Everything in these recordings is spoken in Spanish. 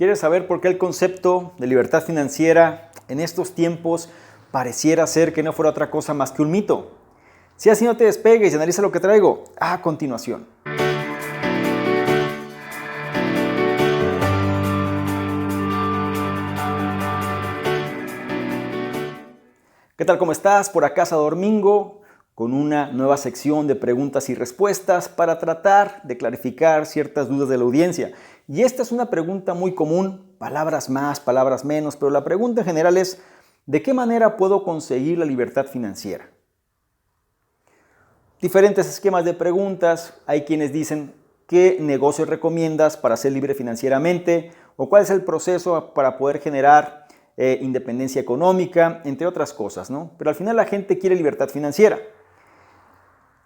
¿Quieres saber por qué el concepto de libertad financiera en estos tiempos pareciera ser que no fuera otra cosa más que un mito? Si así, no te despegues y analiza lo que traigo a continuación. ¿Qué tal? ¿Cómo estás? Por acá Salvador Mingo con una nueva sección de preguntas y respuestas para tratar de clarificar ciertas dudas de la audiencia. Y esta es una pregunta muy común, palabras más, palabras menos, pero la pregunta en general es: ¿de qué manera puedo conseguir la libertad financiera? Diferentes esquemas de preguntas. Hay quienes dicen: ¿qué negocio recomiendas para ser libre financieramente? ¿O cuál es el proceso para poder generar independencia económica? Entre otras cosas, ¿no? Pero al final la gente quiere libertad financiera.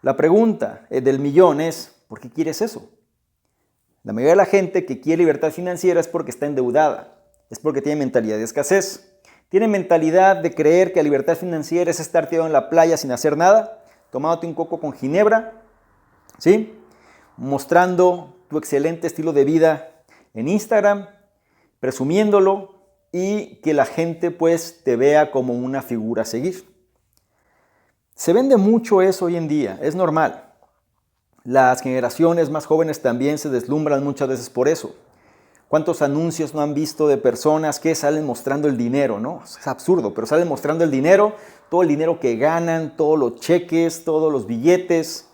La pregunta del millón es: ¿por qué quieres eso? La mayoría de la gente que quiere libertad financiera es porque está endeudada, es porque tiene mentalidad de escasez. Tiene mentalidad de creer que la libertad financiera es estar tirado en la playa sin hacer nada, tomándote un coco con ginebra, ¿sí? Mostrando tu excelente estilo de vida en Instagram, presumiéndolo y que la gente pues te vea como una figura a seguir. Se vende mucho eso hoy en día, es normal. Las generaciones más jóvenes también se deslumbran muchas veces por eso. ¿Cuántos anuncios no han visto de personas que salen mostrando el dinero, no? Es absurdo, pero salen mostrando el dinero, todo el dinero que ganan, todos los cheques, todos los billetes.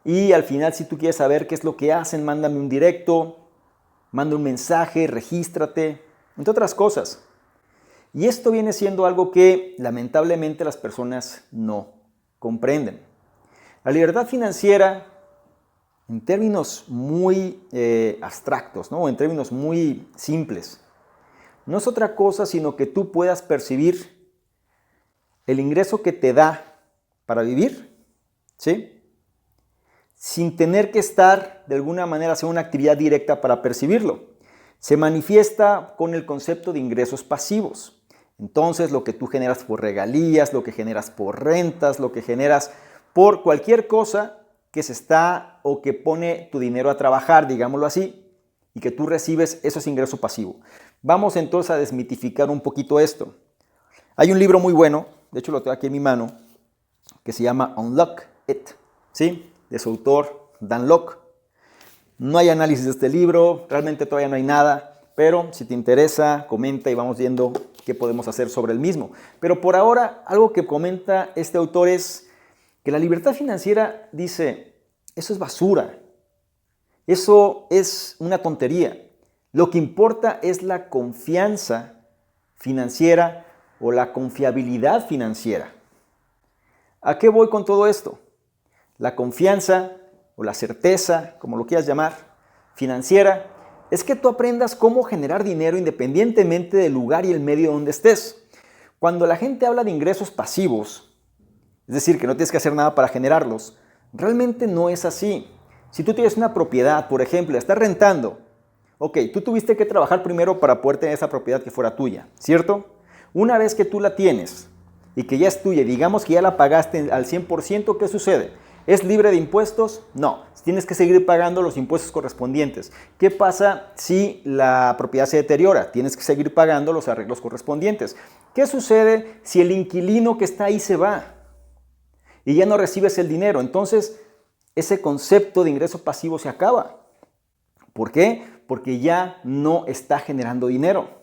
Y al final, si tú quieres saber qué es lo que hacen, mándame un directo, manda un mensaje, regístrate, entre otras cosas. Y esto viene siendo algo que lamentablemente las personas no comprenden. La libertad financiera, en términos muy abstractos, ¿no? En términos muy simples, no es otra cosa sino que tú puedas percibir el ingreso que te da para vivir, ¿sí? Sin tener que estar de alguna manera haciendo una actividad directa para percibirlo. Se manifiesta con el concepto de ingresos pasivos. Entonces, lo que tú generas por regalías, lo que generas por rentas, lo que generas por cualquier cosa que se está o que pone tu dinero a trabajar, digámoslo así, y que tú recibes, eso es ingreso pasivo. Vamos entonces a desmitificar un poquito esto. Hay un libro muy bueno, de hecho lo tengo aquí en mi mano, que se llama Unlock It, ¿sí? De su autor, Dan Lok. No hay análisis de este libro, realmente todavía no hay nada, pero si te interesa, comenta y vamos viendo qué podemos hacer sobre el mismo. Pero por ahora, algo que comenta este autor es que la libertad financiera, dice, eso es basura, eso es una tontería. Lo que importa es la confianza financiera o la confiabilidad financiera. ¿A qué voy con todo esto? La confianza o la certeza, como lo quieras llamar, financiera, es que tú aprendas cómo generar dinero independientemente del lugar y el medio donde estés. Cuando la gente habla de ingresos pasivos, es decir, que no tienes que hacer nada para generarlos, realmente no es así. Si tú tienes una propiedad, por ejemplo, la estás rentando, ok, tú tuviste que trabajar primero para poder tener esa propiedad que fuera tuya, ¿cierto? Una vez que tú la tienes y que ya es tuya, digamos que ya la pagaste al 100%, ¿qué sucede? ¿Es libre de impuestos? No, tienes que seguir pagando los impuestos correspondientes. ¿Qué pasa si la propiedad se deteriora? Tienes que seguir pagando los arreglos correspondientes. ¿Qué sucede si el inquilino que está ahí se va y ya no recibes el dinero? Entonces, ese concepto de ingreso pasivo se acaba. ¿Por qué? Porque ya no está generando dinero.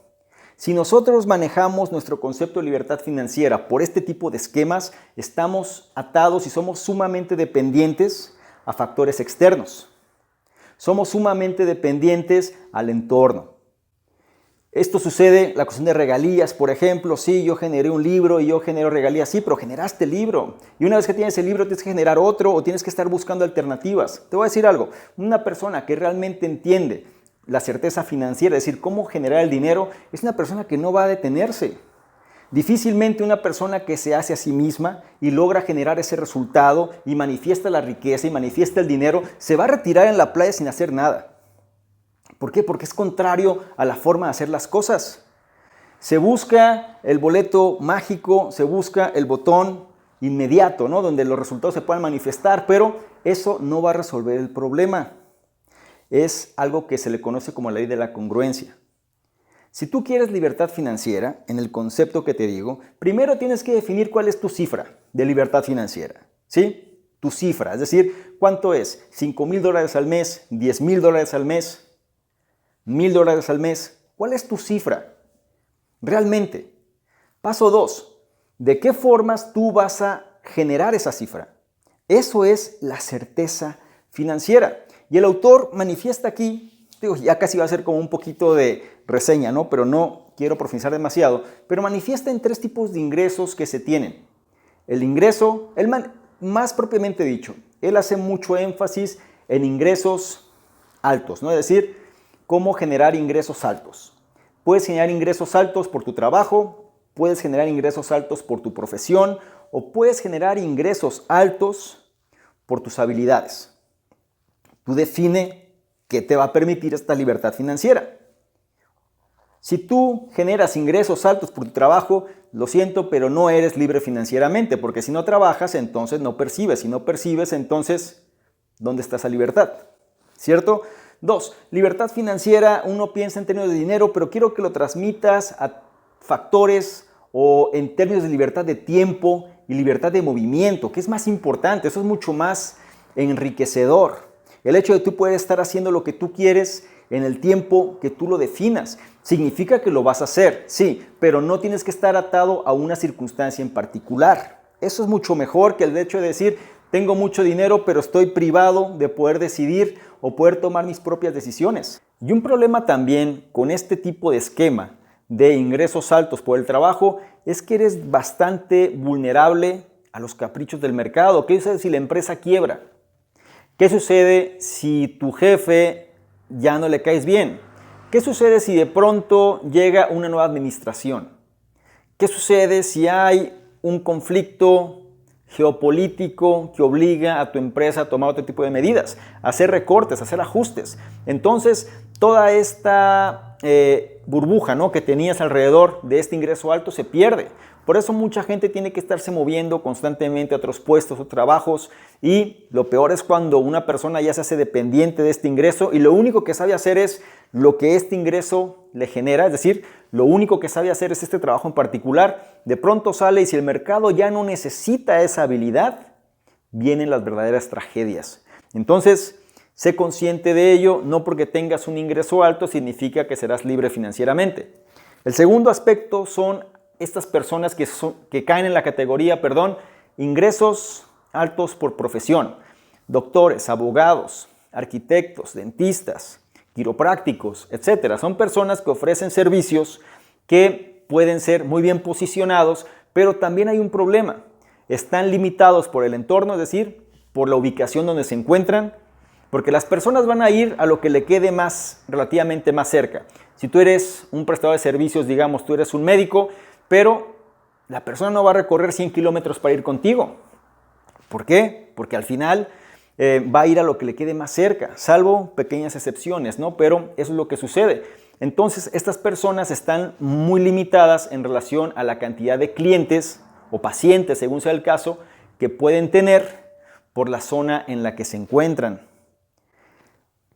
Si nosotros manejamos nuestro concepto de libertad financiera por este tipo de esquemas, estamos atados y somos sumamente dependientes a factores externos. Somos sumamente dependientes al entorno. Esto sucede, la cuestión de regalías, por ejemplo. Sí, yo generé un libro y yo genero regalías. Sí, pero generaste el libro. Y una vez que tienes el libro, tienes que generar otro o tienes que estar buscando alternativas. Te voy a decir algo. Una persona que realmente entiende la certeza financiera, es decir, cómo generar el dinero, es una persona que no va a detenerse. Difícilmente una persona que se hace a sí misma y logra generar ese resultado y manifiesta la riqueza y manifiesta el dinero, se va a retirar en la playa sin hacer nada. ¿Por qué? Porque es contrario a la forma de hacer las cosas. Se busca el boleto mágico, se busca el botón inmediato, ¿no? Donde los resultados se puedan manifestar, pero eso no va a resolver el problema. Es algo que se le conoce como la ley de la congruencia. Si tú quieres libertad financiera, en el concepto que te digo, primero tienes que definir cuál es tu cifra de libertad financiera, ¿sí? Tu cifra, es decir, ¿cuánto es? $5,000 al mes, $10,000 al mes, $1,000 al mes. ¿Cuál es tu cifra? Realmente. Paso 2. ¿De qué formas tú vas a generar esa cifra? Eso es la certeza financiera. Y el autor manifiesta aquí, digo, ya casi va a ser como un poquito de reseña, ¿no? Pero no quiero profundizar demasiado, pero manifiesta en 3 tipos de ingresos que se tienen. El ingreso, más propiamente dicho, él hace mucho énfasis en ingresos altos, ¿no? Es decir, cómo generar ingresos altos. Puedes generar ingresos altos por tu trabajo, puedes generar ingresos altos por tu profesión o puedes generar ingresos altos por tus habilidades. Tú define qué te va a permitir esta libertad financiera. Si tú generas ingresos altos por tu trabajo, lo siento, pero no eres libre financieramente, porque si no trabajas, entonces no percibes. Si no percibes, entonces, ¿dónde está esa libertad? ¿Cierto? 2. Libertad financiera, uno piensa en términos de dinero, pero quiero que lo transmitas a factores o en términos de libertad de tiempo y libertad de movimiento, que es más importante, eso es mucho más enriquecedor. El hecho de tú poder estar haciendo lo que tú quieres en el tiempo que tú lo definas, significa que lo vas a hacer, sí, pero no tienes que estar atado a una circunstancia en particular. Eso es mucho mejor que el hecho de decir, tengo mucho dinero, pero estoy privado de poder decidir o poder tomar mis propias decisiones. Y un problema también con este tipo de esquema de ingresos altos por el trabajo es que eres bastante vulnerable a los caprichos del mercado. ¿Qué sucede si la empresa quiebra? ¿Qué sucede si tu jefe ya no le caes bien? ¿Qué sucede si de pronto llega una nueva administración? ¿Qué sucede si hay un conflicto geopolítico que obliga a tu empresa a tomar otro tipo de medidas, a hacer recortes, a hacer ajustes? Entonces, toda esta burbuja, ¿no?, que tenías alrededor de este ingreso alto se pierde. Por eso mucha gente tiene que estarse moviendo constantemente a otros puestos o trabajos y lo peor es cuando una persona ya se hace dependiente de este ingreso y lo único que sabe hacer es lo que este ingreso le genera, es decir, lo único que sabe hacer es este trabajo en particular. De pronto sale y si el mercado ya no necesita esa habilidad, vienen las verdaderas tragedias. Entonces, sé consciente de ello, no porque tengas un ingreso alto significa que serás libre financieramente. El segundo aspecto son estas personas que caen en la categoría, ingresos altos por profesión. Doctores, abogados, arquitectos, dentistas, quiroprácticos, etc. Son personas que ofrecen servicios que pueden ser muy bien posicionados, pero también hay un problema. Están limitados por el entorno, es decir, por la ubicación donde se encuentran, porque las personas van a ir a lo que le quede relativamente más cerca. Si tú eres un prestador de servicios, digamos, tú eres un médico, pero la persona no va a recorrer 100 kilómetros para ir contigo. ¿Por qué? Porque al final va a ir a lo que le quede más cerca, salvo pequeñas excepciones, ¿no? Pero eso es lo que sucede. Entonces, estas personas están muy limitadas en relación a la cantidad de clientes o pacientes, según sea el caso, que pueden tener por la zona en la que se encuentran.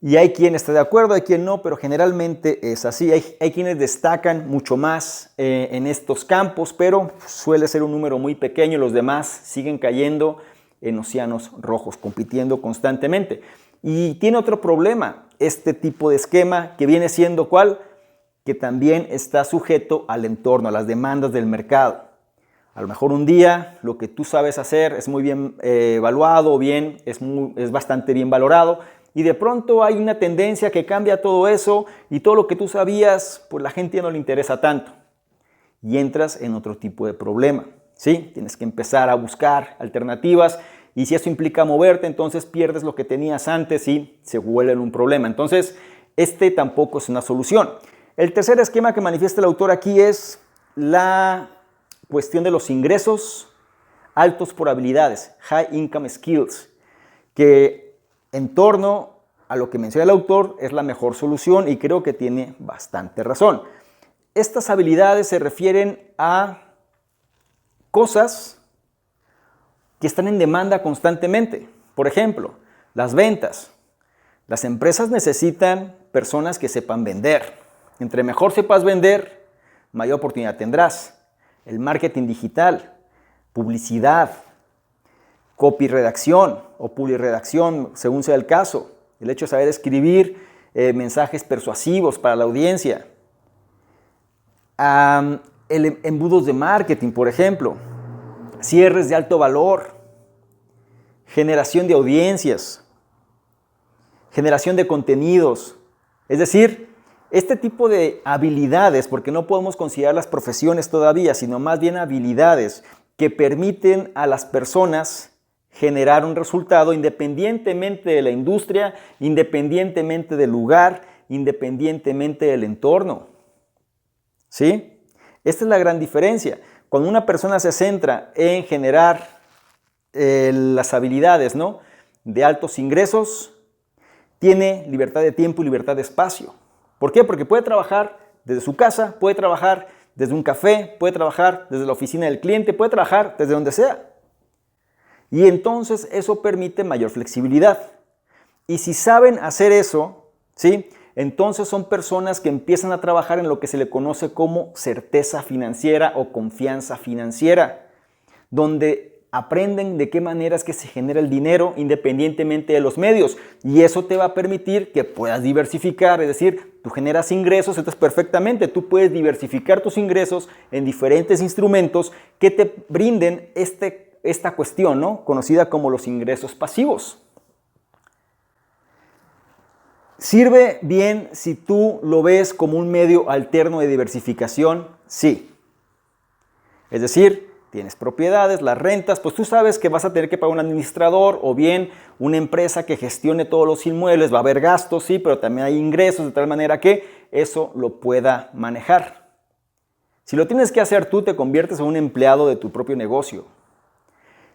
Y hay quien está de acuerdo, hay quien no, pero generalmente es así. Hay quienes destacan mucho más en estos campos, pero suele ser un número muy pequeño. Los demás siguen cayendo en océanos rojos, compitiendo constantemente. Y tiene otro problema, este tipo de esquema que viene siendo ¿cuál? Que también está sujeto al entorno, a las demandas del mercado. A lo mejor un día lo que tú sabes hacer es muy bien evaluado, es bastante bien valorado, y de pronto hay una tendencia que cambia todo eso y todo lo que tú sabías, pues la gente ya no le interesa tanto. Y entras en otro tipo de problema, ¿sí? Tienes que empezar a buscar alternativas y si eso implica moverte, entonces pierdes lo que tenías antes y se vuelve un problema. Entonces, este tampoco es una solución. El tercer esquema que manifiesta el autor aquí es la cuestión de los ingresos altos por habilidades, high income skills, que en torno a lo que menciona el autor es la mejor solución y creo que tiene bastante razón. Estas habilidades se refieren a cosas que están en demanda constantemente. Por ejemplo, las ventas. Las empresas necesitan personas que sepan vender. Entre mejor sepas vender, mayor oportunidad tendrás. El marketing digital, publicidad, copy-redacción o publi-redacción, según sea el caso. El hecho de saber escribir mensajes persuasivos para la audiencia. Embudos de marketing, por ejemplo. Cierres de alto valor. Generación de audiencias. Generación de contenidos. Es decir, este tipo de habilidades, porque no podemos considerar las profesiones todavía, sino más bien habilidades que permiten a las personas generar un resultado independientemente de la industria, independientemente del lugar, independientemente del entorno. ¿Sí? Esta es la gran diferencia. Cuando una persona se centra en generar las habilidades, ¿no?, de altos ingresos, tiene libertad de tiempo y libertad de espacio. ¿Por qué? Porque puede trabajar desde su casa, puede trabajar desde un café, puede trabajar desde la oficina del cliente, puede trabajar desde donde sea. Y entonces eso permite mayor flexibilidad. Y si saben hacer eso, ¿sí?, entonces son personas que empiezan a trabajar en lo que se le conoce como certeza financiera o confianza financiera, donde aprenden de qué manera es que se genera el dinero independientemente de los medios. Y eso te va a permitir que puedas diversificar, es decir, tú generas ingresos, entonces perfectamente tú puedes diversificar tus ingresos en diferentes instrumentos que te brinden esta cuestión, ¿no?, conocida como los ingresos pasivos. ¿Sirve bien si tú lo ves como un medio alterno de diversificación? Sí. Es decir, tienes propiedades, las rentas, pues tú sabes que vas a tener que pagar un administrador o bien una empresa que gestione todos los inmuebles, va a haber gastos, sí, pero también hay ingresos de tal manera que eso lo pueda manejar. Si lo tienes que hacer tú, te conviertes en un empleado de tu propio negocio.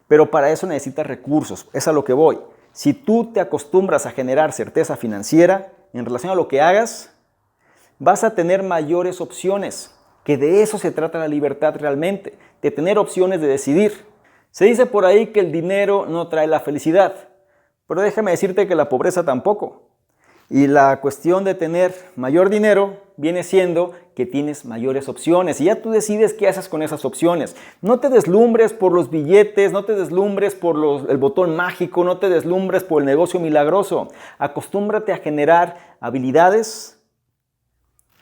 Pero para eso necesitas recursos, es a lo que voy. Si tú te acostumbras a generar certeza financiera en relación a lo que hagas, vas a tener mayores opciones, que de eso se trata la libertad realmente, de tener opciones de decidir. Se dice por ahí que el dinero no trae la felicidad, pero déjame decirte que la pobreza tampoco. Y la cuestión de tener mayor dinero viene siendo que tienes mayores opciones y ya tú decides qué haces con esas opciones. No te deslumbres por los billetes, no te deslumbres por el botón mágico, no te deslumbres por el negocio milagroso. Acostúmbrate a generar habilidades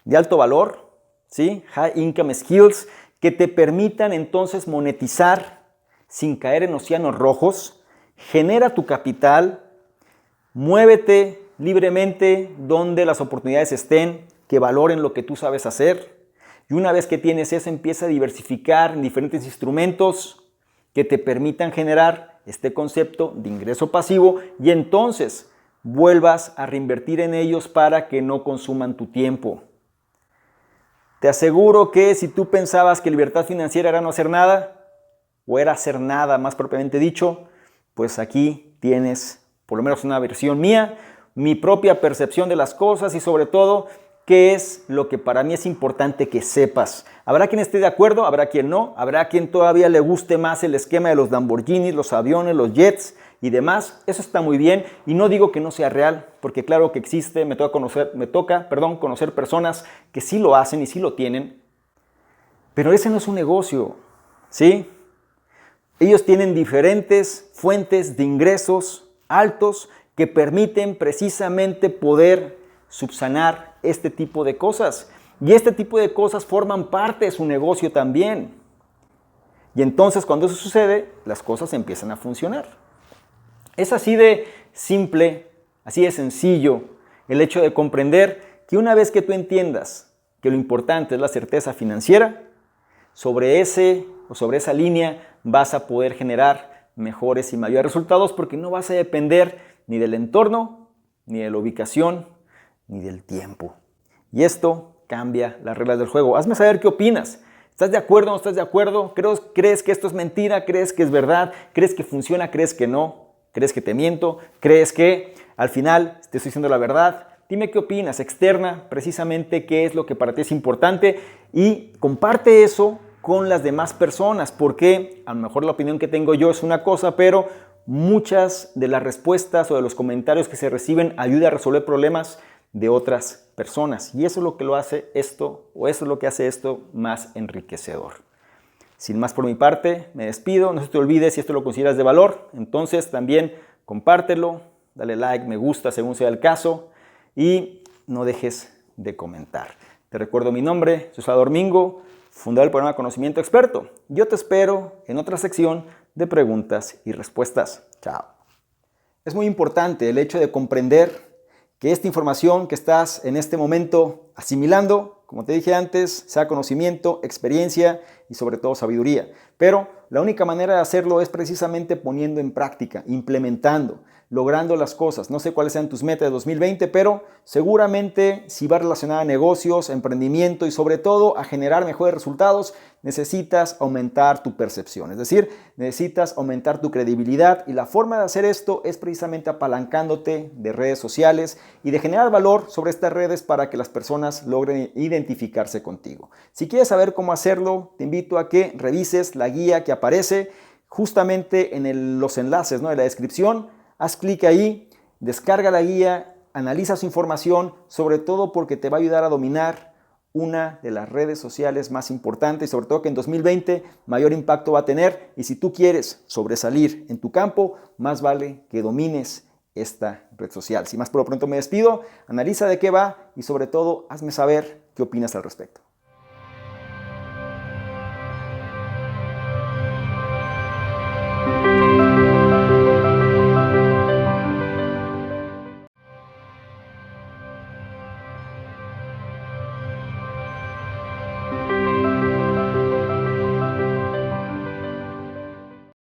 de alto valor, ¿sí?, high income skills, que te permitan entonces monetizar sin caer en océanos rojos. Genera tu capital, muévete libremente donde las oportunidades estén, que valoren lo que tú sabes hacer. Y una vez que tienes eso, empieza a diversificar en diferentes instrumentos que te permitan generar este concepto de ingreso pasivo y entonces vuelvas a reinvertir en ellos para que no consuman tu tiempo. Te aseguro que si tú pensabas que libertad financiera era no hacer nada, o era hacer nada más propiamente dicho, pues aquí tienes por lo menos una versión mía, mi propia percepción de las cosas y sobre todo qué es lo que para mí es importante que sepas. Habrá quien esté de acuerdo, habrá quien no, habrá quien todavía le guste más el esquema de los Lamborghinis, los aviones, los jets y demás. Eso está muy bien y no digo que no sea real, porque claro que existe, me toca conocer personas que sí lo hacen y sí lo tienen, pero ese no es un negocio, ¿sí? Ellos tienen diferentes fuentes de ingresos altos que permiten precisamente poder subsanar este tipo de cosas. Y este tipo de cosas forman parte de su negocio también. Y entonces cuando eso sucede, las cosas empiezan a funcionar. Es así de simple, así de sencillo el hecho de comprender que una vez que tú entiendas que lo importante es la certeza financiera, sobre esa línea vas a poder generar mejores y mayores resultados porque no vas a depender ni del entorno, ni de la ubicación, ni del tiempo. Y esto cambia las reglas del juego. Hazme saber qué opinas. ¿Estás de acuerdo o no estás de acuerdo? ¿Crees que esto es mentira? ¿Crees que es verdad? ¿Crees que funciona? ¿Crees que no? ¿Crees que te miento? ¿Crees que al final te estoy diciendo la verdad? Dime qué opinas, externa precisamente qué es lo que para ti es importante y comparte eso con las demás personas, porque a lo mejor la opinión que tengo yo es una cosa, pero muchas de las respuestas o de los comentarios que se reciben ayudan a resolver problemas de otras personas. Y eso es lo que lo hace esto, o eso es lo que hace esto más enriquecedor. Sin más por mi parte, me despido. No se te olvide, si esto lo consideras de valor, entonces también compártelo, dale like, me gusta según sea el caso y no dejes de comentar. Te recuerdo mi nombre, soy Salvador Mingo, fundador del programa Conocimiento Experto. Yo te espero en otra sección de preguntas y respuestas. Chao. Es muy importante el hecho de comprender que esta información que estás en este momento asimilando, como te dije antes, sea conocimiento, experiencia y sobre todo sabiduría. Pero la única manera de hacerlo es precisamente poniendo en práctica, implementando, logrando las cosas. No sé cuáles sean tus metas de 2020, pero seguramente si va relacionada a negocios, emprendimiento y sobre todo a generar mejores resultados, necesitas aumentar tu percepción. Es decir, necesitas aumentar tu credibilidad y la forma de hacer esto es precisamente apalancándote de redes sociales y de generar valor sobre estas redes para que las personas logren identificarse contigo. Si quieres saber cómo hacerlo, te invito a que revises la guía que aparece justamente en los enlaces, ¿no?, de la descripción. Haz clic ahí, descarga la guía, analiza su información, sobre todo porque te va a ayudar a dominar una de las redes sociales más importantes y sobre todo que en 2020 mayor impacto va a tener. Y si tú quieres sobresalir en tu campo, más vale que domines esta red social. Sin más por lo pronto me despido, analiza de qué va y sobre todo hazme saber qué opinas al respecto.